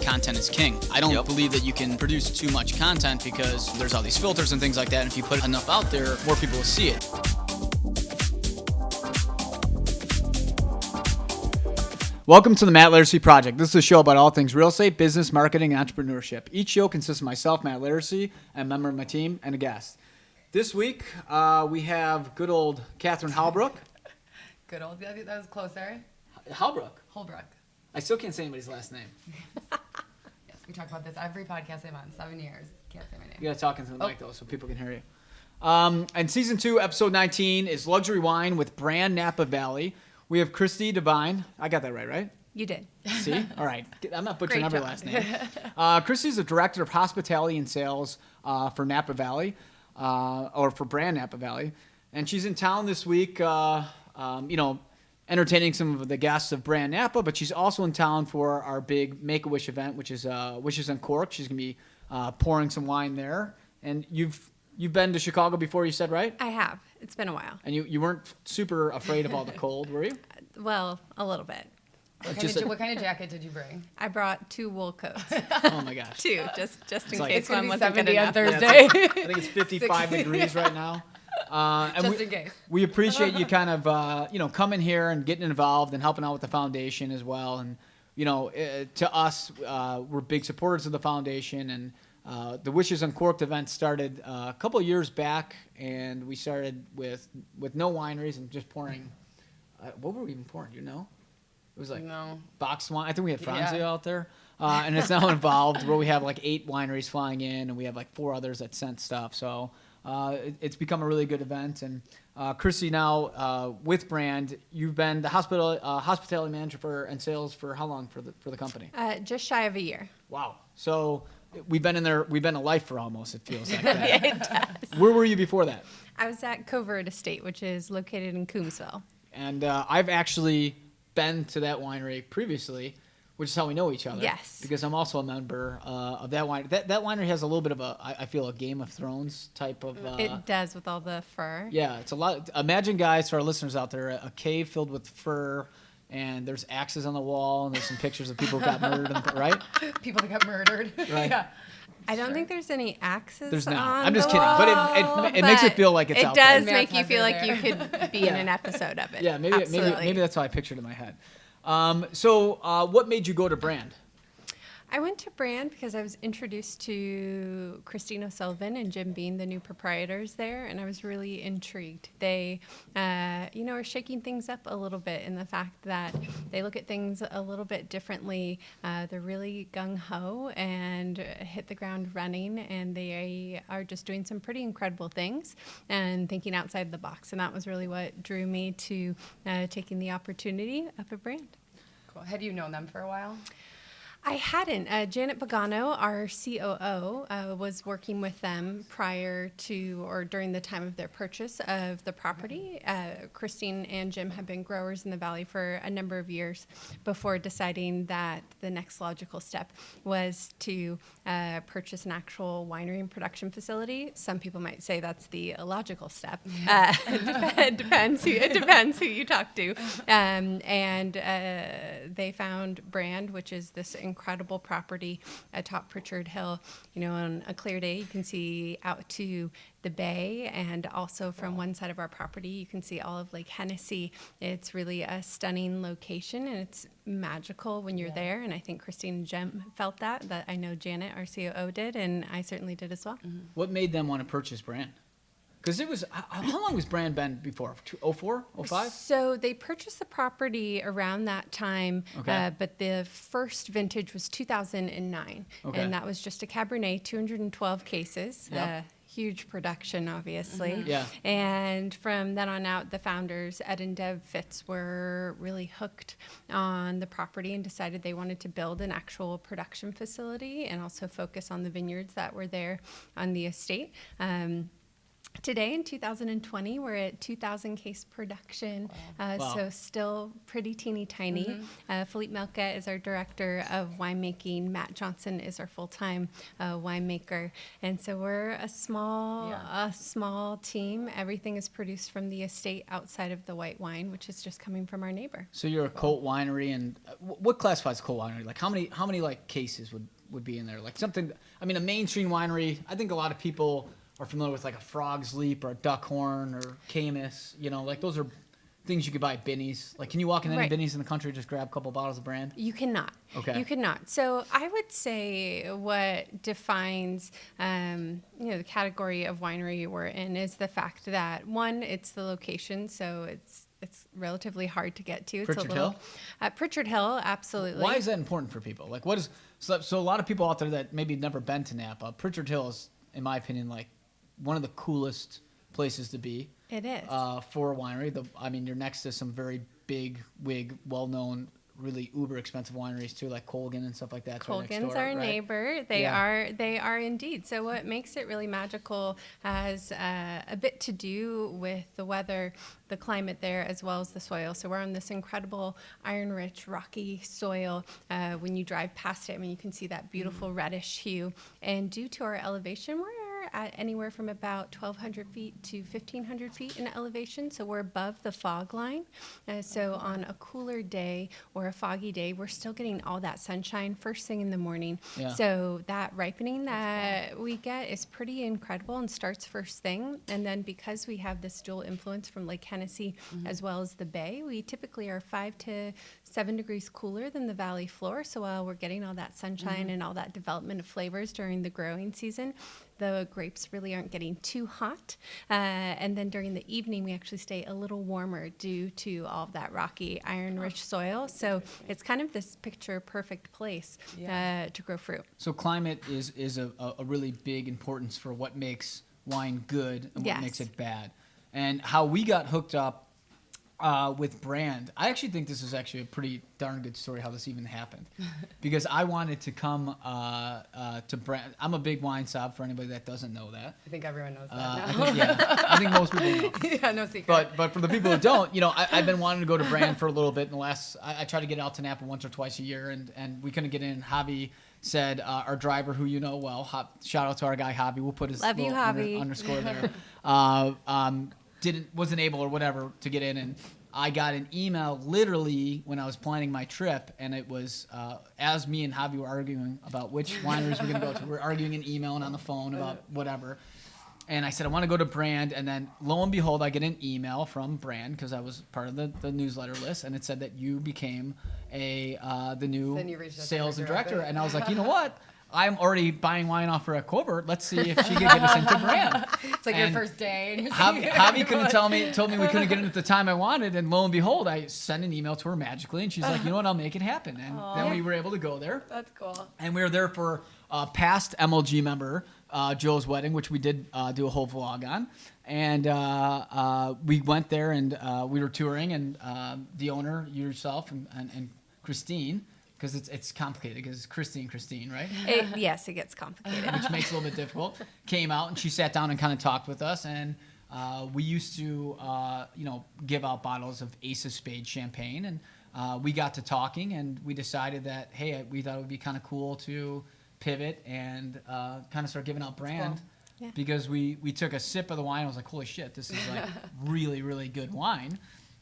content is king. I don't believe that you can produce too much content because there's all these filters and things like that. And if you put enough out there, more people will see it. Welcome to the Matt Laricy Project. This is a show about all things real estate, business, marketing, and entrepreneurship. Each show consists of myself, Matt Laricy, a member of my team, and a guest. This week, we have good old Catherine Halbrook. Good old, that was closer. Halbrook? Holbrook. I still can't say anybody's last name. Yes, we talk about this every podcast I'm on, 7 years. Can't say my name. You got to talk into the mic, though, so people can hear you. And Season 2, Episode 19 is Luxury Wine with Brand Napa Valley. We have Kristi Devine. I got that right? You did. See? All right. I'm not butchering every job. last name. Kristi's the Director of Hospitality and Sales for Napa Valley, or for Brand Napa Valley. And she's in town this week, entertaining some of the guests of Brand Napa, but she's also in town for our big Make-A-Wish event, which is Wishes Uncorked. She's going to be pouring some wine there. And you've been to Chicago before, you said, right? I have. It's been a while. And you weren't super afraid of all the cold, were you? Well, a little bit. What kind of jacket did you bring? I brought 2 wool coats. Oh my gosh. 2, just in like- case It's going one to be wasn't good 70 on enough. Thursday. I think it's 55 degrees right now. And Just in case. We appreciate you kind of, coming here and getting involved and helping out with the foundation as well. And, to us, we're big supporters of the foundation. And the Wishes Uncorked event started a couple of years back, and we started with no wineries and just pouring. What were we even pouring? Do you know? It was like boxed wine. I think we had Franzia out there. And it's now involved where we have like 8 wineries flying in, and we have like 4 others that sent stuff. So it's become a really good event. And Kristi, now with Brand, you've been the hospitality manager and sales for how long for the company? Just shy of a year. Wow. So we've been a life for almost, it feels like that. It does. Where were you before that? I was at Covert Estate, which is located in Coombsville. And I've actually been to that winery previously, which is how we know each other. Yes. Because I'm also a member of that winery. That winery has a little bit of I feel a Game of Thrones type of... It does with all the fur. Yeah, it's a lot. Imagine, guys, for our listeners out there, a cave filled with fur, and there's axes on the wall, and there's some pictures of people who got murdered, right? People that got murdered. Right. Yeah. I don't think there's any axes There's not. on I'm just the kidding. wall, But it makes it feel like it's out there. It does make you feel like there. you could be in an episode of it. Yeah, maybe Absolutely. that's how I pictured it in my head. So what made you go to Brand? I went to Brand because I was introduced to Christine O'Sullivan and Jim Bean, the new proprietors there, and I was really intrigued. They, are shaking things up a little bit in the fact that they look at things a little bit differently. They're really gung-ho and hit the ground running, and they are just doing some pretty incredible things and thinking outside the box, and that was really what drew me to taking the opportunity up at Brand. Cool. Had you known them for a while? I hadn't. Janet Pagano, our COO, was working with them prior to or during the time of their purchase of the property. Christine and Jim have been growers in the valley for a number of years before deciding that the next logical step was to purchase an actual winery and production facility. Some people might say that's the illogical step. It depends who you talk to. They found Brand, which is this incredible property atop Pritchard Hill. On a clear day, you can see out to the bay, and also from one side of our property, you can see all of Lake Hennessy. It's really a stunning location, and it's magical when you're there. And I think Christine and Jim felt that I know Janet, our COO, did, and I certainly did as well. Mm-hmm. What made them want to purchase Brand? Because it was, how long was Brand been before? 04, 05? So they purchased the property around that time, Okay. but the first vintage was 2009. Okay. And that was just a Cabernet, 212 cases. Yep. Huge production, obviously. Mm-hmm. Yeah. And from then on out, the founders, Ed and Deb Fitz, were really hooked on the property and decided they wanted to build an actual production facility and also focus on the vineyards that were there on the estate. Today in 2020, we're at 2,000 case production, Wow. so still pretty teeny tiny. Philippe Melka is our director of winemaking. Matt Johnson is our full-time winemaker, and so we're a small team. Everything is produced from the estate outside of the white wine, which is just coming from our neighbor. So you're a cult winery, and what classifies cult winery? Like how many like cases would be in there? Like something. I mean, a mainstream winery. I think a lot of people are familiar with like a Frog's Leap or a Duckhorn or Camus. You know, like those are things you could buy at Binny's. Like, can you walk in any Right. Binny's in the country and just grab a couple bottles of Brand? You cannot. Okay. You cannot. So I would say what defines, the category of winery we're in is the fact that, one, it's the location. So it's relatively hard to get to. It's Pritchard Hill? Pritchard Hill, absolutely. Why is that important for people? Like, what is so a lot of people out there that maybe never been to Napa, Pritchard Hill is, in my opinion, like one of the coolest places to be. It is. For a winery. You're next to some very big wig, well-known, really uber expensive wineries too, like Colgan and stuff like that. Colgan's our neighbor. They are indeed. So what makes it really magical has a bit to do with the weather, the climate there, as well as the soil. So we're on this incredible iron-rich, rocky soil. When you drive past it, you can see that beautiful reddish hue. And due to our elevation, we're at anywhere from about 1,200 feet to 1,500 feet in elevation, so we're above the fog line. So on a cooler day or a foggy day, we're still getting all that sunshine first thing in the morning. Yeah. So that ripening that we get is pretty incredible and starts first thing. And then because we have this dual influence from Lake Hennessy as well as the bay, we typically are 5 to 7 degrees cooler than the valley floor. So while we're getting all that sunshine and all that development of flavors during the growing season, the grapes really aren't getting too hot. And then during the evening, we actually stay a little warmer due to all of that rocky, iron-rich soil. So it's kind of this picture-perfect place to grow fruit. So climate is a really big importance for what makes wine good and what makes it bad. And how we got hooked up with Brand, I actually think this is actually a pretty darn good story how this even happened. Because I wanted to come to Brand. I'm a big wine snob for anybody that doesn't know that. I think everyone knows that now. I think most people know. Yeah, no secret. But for the people who don't, I've been wanting to go to Brand for a little bit in the last, I try to get out to Napa once or twice a year, and we couldn't get in. Javi said, our driver, who you know well, shout out to our guy Javi, we'll put his Love you, Javi. underscore there, wasn't able or whatever to get in, and I got an email literally when I was planning my trip, and it was as me and Javi were arguing about which wineries we're going to go to. We're arguing in email and on the phone about whatever. And I said, I want to go to Brand. And then lo and behold, I get an email from Brand because I was part of the newsletter list. And it said that you became the new sales and director. And I was like, you know what? I'm already buying wine off her at Covert. Let's see if she can get us into Brand. It's like your first day. Javi told me we couldn't get in at the time I wanted, and lo and behold, I sent an email to her magically, and she's like, you know what, I'll make it happen. And then we were able to go there. That's cool. And we were there for past MLG member Joe's wedding, which we did do a whole vlog on. And we went there, and we were touring, and the owner, yourself, and Christine, because it's complicated because it's Christine, right? Yes, it gets complicated. Which makes it a little bit difficult. Came out and she sat down and kind of talked with us, and we used to give out bottles of Ace of Spades champagne, and we got to talking, and we decided that hey, we thought it would be kind of cool to pivot and kind of start giving out Brand. Cool. Yeah. Because we took a sip of the wine. I was like, holy shit, this is like really, really good wine.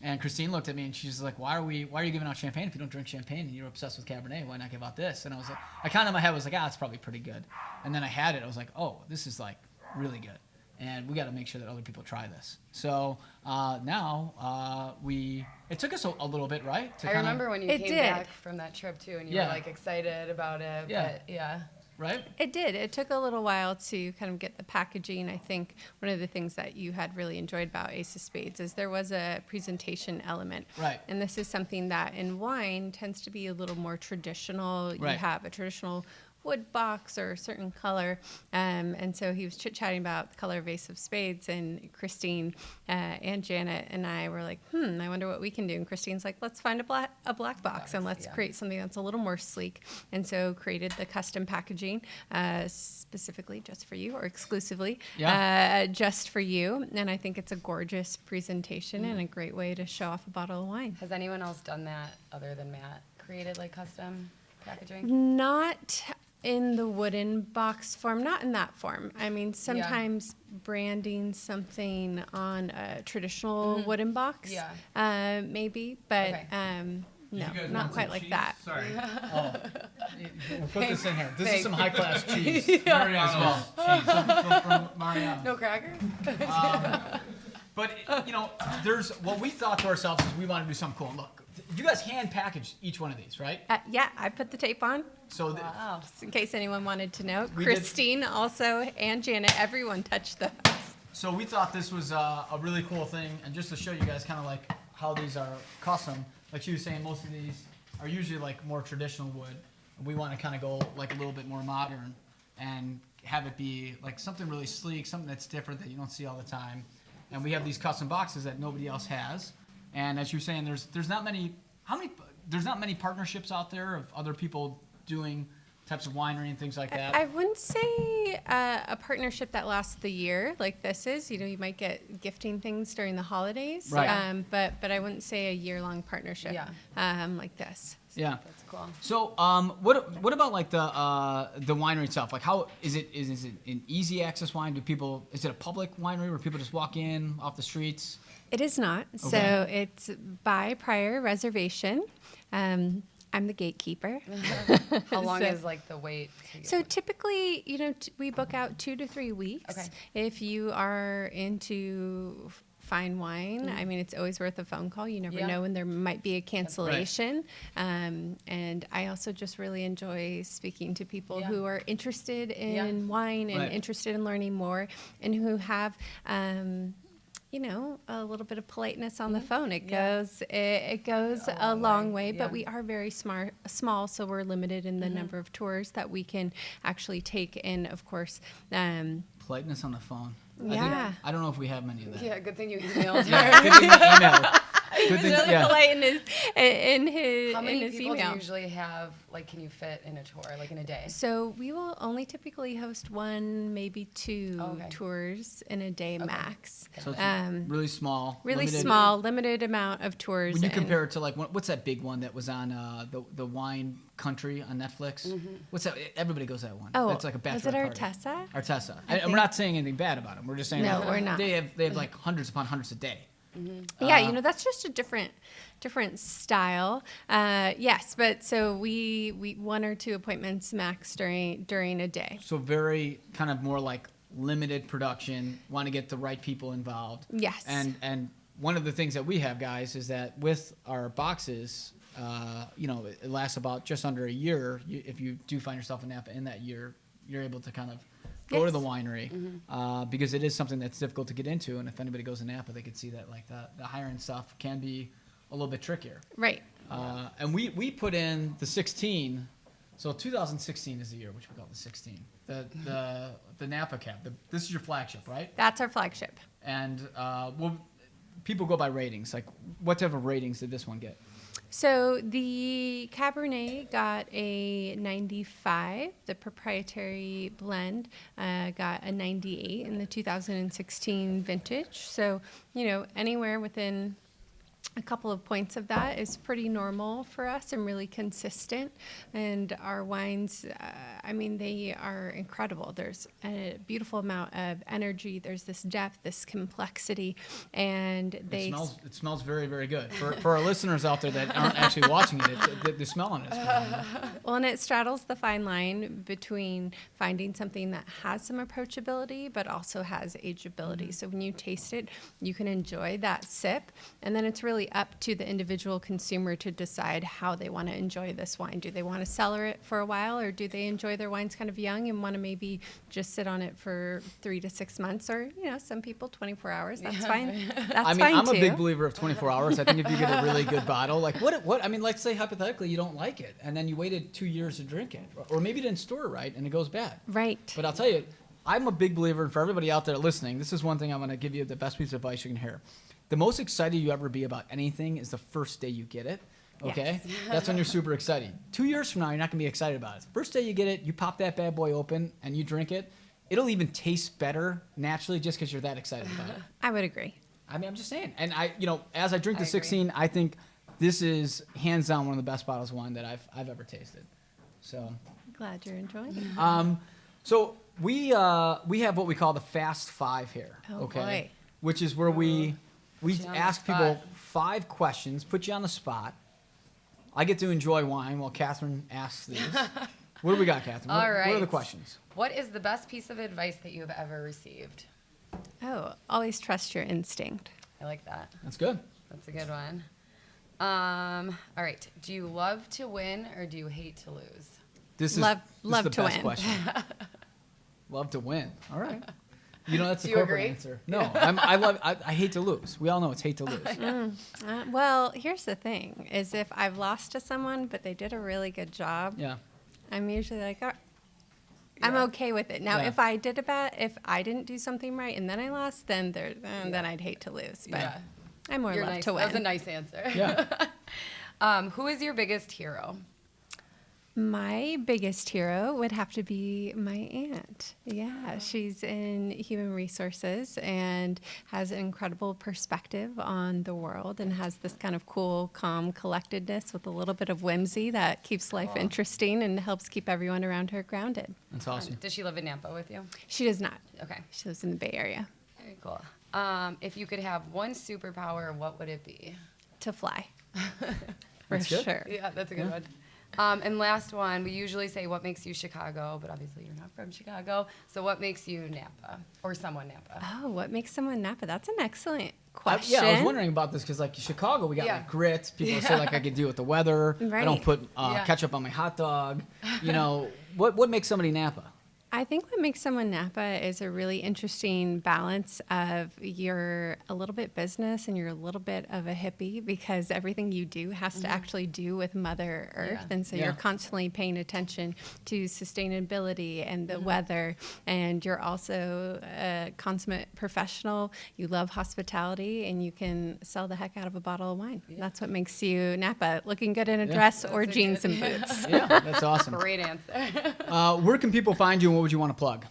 And Christine looked at me and she's like, why are you giving out champagne if you don't drink champagne and you're obsessed with Cabernet? Why not give out this? And I was like, I kind of in my head was like, it's probably pretty good. And then I had it. I was like, oh, this is like really good. And we got to make sure that other people try this. So now it took us a little bit, right? I remember when you came back from that trip too, and you were like excited about it. Yeah. But yeah. Right? It did. It took a little while to kind of get the packaging. I think one of the things that you had really enjoyed about Ace of Spades is there was a presentation element. Right. And this is something that in wine tends to be a little more traditional. Right. You have a traditional wood box or a certain color. And so he was chit-chatting about the color of Ace of Spades, and Christine and Janet and I were like, I wonder what we can do. And Christine's like, let's find a black box and let's create something that's a little more sleek. And so created the custom packaging specifically just for you, or exclusively just for you. And I think it's a gorgeous presentation and a great way to show off a bottle of wine. Has anyone else done that other than Matt? Created like custom packaging? Not in the wooden box form, not in that form. I mean, sometimes branding something on a traditional wooden box, maybe, but no, not quite like that. Sorry. We'll put this in here. This is some high-class cheese. Mariano's cheese from Mariano. No crackers? But, there's what we thought to ourselves is we want to do something cool. Look, you guys hand packaged each one of these, right? Yeah, I put the tape on. So Wow. Just in case anyone wanted to know. We Christine also, and Janet, everyone touched those. So we thought this was a really cool thing, and just to show you guys kind of like how these are custom, like she was saying, most of these are usually like more traditional wood. We want to kind of go like a little bit more modern and have it be like something really sleek, something that's different that you don't see all the time. And we have these custom boxes that nobody else has. And as you're saying, there's not many partnerships out there of other people doing types of winery and things like that. I wouldn't say a partnership that lasts the year like this is. You might get gifting things during the holidays, right. But I wouldn't say a year-long partnership like this. Yeah, That's cool. So what about like the winery itself? Like how is it an easy access wine? Is it a public winery where people just walk in off the streets? It is not. Okay. So it's by prior reservation. I'm the gatekeeper. How long is like the wait? So typically, we book out 2 to 3 weeks. Okay. If you are into fine wine, I mean, it's always worth a phone call. You never know when there might be a cancellation. Right. And I also just really enjoy speaking to people who are interested in wine and interested in learning more, and who have a little bit of politeness on the phone. It goes a long way, but we are very small, so we're limited in the number of tours that we can actually take. And of course, politeness on the phone. Yeah. I don't know if we have many of that. Yeah, good thing you emailed her. Yeah, good thing you emailed. He's really polite in his How many people email. do you usually have, like, can you fit in a tour, like in a day? So we will only typically host 1, maybe 2 tours in a day max. So it's really small. Limited amount of tours. When you compare it to like, what's that big one that was on the Wine Country on Netflix? Mm-hmm. What's that? Everybody goes to that one. Oh, that's like a bachelor was it Artesa? Artesa. And we're not saying anything bad about them. We're just saying we're not. They have like hundreds upon hundreds a day. Mm-hmm. Yeah, that's just a different style. Yes, but so we 1 or 2 appointments max during a day. So very kind of more like limited production. Want to get the right people involved. Yes. And one of the things that we have, guys, is that with our boxes, it lasts about just under a year. If you do find yourself in Napa in that year, you're able to kind of go to the winery because it is something that's difficult to get into. And if anybody goes to Napa, they could see that like the higher-end stuff can be a little bit trickier. Right. And we put in the 16. So 2016 is the year, which we call the 16. The Napa Cab. This is your flagship, right? That's our flagship. And people go by ratings. Like, what type of ratings did this one get? So the Cabernet got a 95. The proprietary blend got a 98 in the 2016 vintage. So, anywhere within a couple of points of that is pretty normal for us and really consistent. And our wines, they are incredible. There's a beautiful amount of energy. There's this depth, this complexity, and it smells very, very good. For our listeners out there that aren't actually watching it, the smell on it is pretty good. Well, and it straddles the fine line between finding something that has some approachability but also has ageability. So when you taste it, you can enjoy that sip, and then it's really up to the individual consumer to decide how they want to enjoy this wine. Do they want to cellar it for a while, or do they enjoy enjoy their wines kind of young and want to maybe just sit on it for 3 to 6 months, or some people 24 hours. That's fine. That's fine I'm too. a big believer of 24 hours. I think if you get a really good bottle, like what? I mean, let's say hypothetically you don't like it, and then you waited 2 years to drink it, or maybe you didn't store it right, and it goes bad. Right. But I'll tell you, I'm a big believer, and for everybody out there listening, this is one thing I'm going to give you the best piece of advice you can hear. The most excited you ever be about anything is the first day you get it. Okay? Yes. That's when you're super excited. 2 years from now, you're not going to be excited about it. First day you get it, you pop that bad boy open and you drink it. It'll even taste better naturally just because you're that excited about it. I would agree. I mean, I'm just saying. And as I drink the I agree. 16, I think this is hands down one of the best bottles of wine that I've ever tasted. So, Glad you're enjoying it. so we have what we call the Fast Five here. Oh, okay? boy. Which is where we you on the ask people spot. 5 questions, put you on the spot. I get to enjoy wine while Catherine asks these. What do we got, Catherine? All What are the right. questions? What is the best piece of advice that you have ever received? Oh, always trust your instinct. I like that. That's good. That's a good one. All right. Do you love to win or do you hate to lose? This is Love the to best win. question. Love to win. All right. That's the Do you corporate agree? answer. No, I hate to lose. We all know it's hate to lose. Well, here's the thing: is if I've lost to someone, but they did a really good job, Yeah. I'm usually like, "Oh, I'm Yeah. okay with it. Now, Yeah. if I didn't do something right and then I lost, then then I'd hate to lose. But Yeah. I more You're love nice. to That was a win. nice answer. Yeah. Who is your biggest hero? My biggest hero would have to be my aunt. Yeah, she's in human resources and has an incredible perspective on the world and has this kind of cool, calm collectedness with a little bit of whimsy that keeps life Cool. interesting and helps keep everyone around her grounded. That's awesome. Does she live in Napa with you? She does not. Okay. She lives in the Bay Area. Very cool. If you could have one superpower, what would it be? To fly. For That's good. sure. Yeah, that's a good one. And last one, we usually say what makes you Chicago, but obviously you're not from Chicago. So what makes you Napa or someone Napa? Oh, what makes someone Napa? That's an excellent question. I was wondering about this because, like, Chicago, we got Yeah. like grit. People say like I could deal with the weather. I don't Right. put Yeah. ketchup on my hot dog. What makes somebody Napa? I think what makes someone Napa is a really interesting balance of you're a little bit business and you're a little bit of a hippie because everything you do has to actually do with Mother Earth. Yeah. And so Yeah. you're constantly paying attention to sustainability and the weather. And you're also a consummate professional. You love hospitality and you can sell the heck out of a bottle of wine. That's what makes you Napa. Looking good in a dress or That's a jeans good- and boots. Yeah, that's awesome. Great answer. Where can people find you, and what would you want to plug?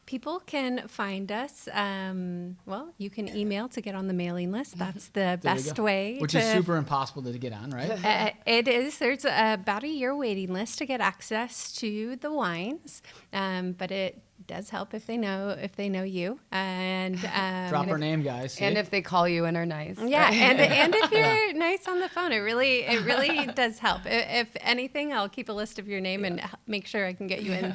People can find us. You can email to get on the mailing list. That's the There you best go. way. Which to, is super impossible to get on, right? It is. There's about a year waiting list to get access to the wines, but it does help if they know you. And Drop our name, guys. See? And if they call you and are nice. yeah, and if you're nice on the phone, it really does help. If anything, I'll keep a list of your name and make sure I can get you in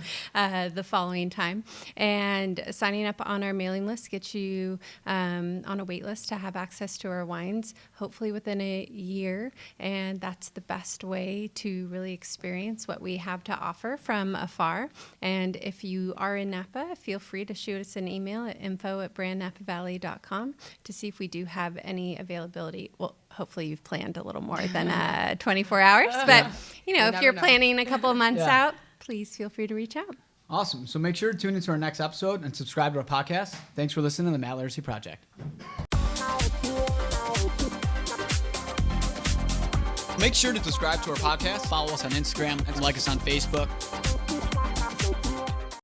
the following time. And signing up on our mailing list gets you on a wait list to have access to our wines, hopefully within a year. And that's the best way to really experience what we have to offer from afar. And if you are in Napa, feel free to shoot us an email at info@brandnapavalley.com to see if we do have any availability. Well, hopefully you've planned a little more than 24 hours, but You if never you're know. planning a couple of months Yeah. out, please feel free to reach out. Awesome. So make sure to tune into our next episode and subscribe to our podcast. Thanks for listening to the Matt Laricy Project. Make sure to subscribe to our podcast, follow us on Instagram, and like us on Facebook.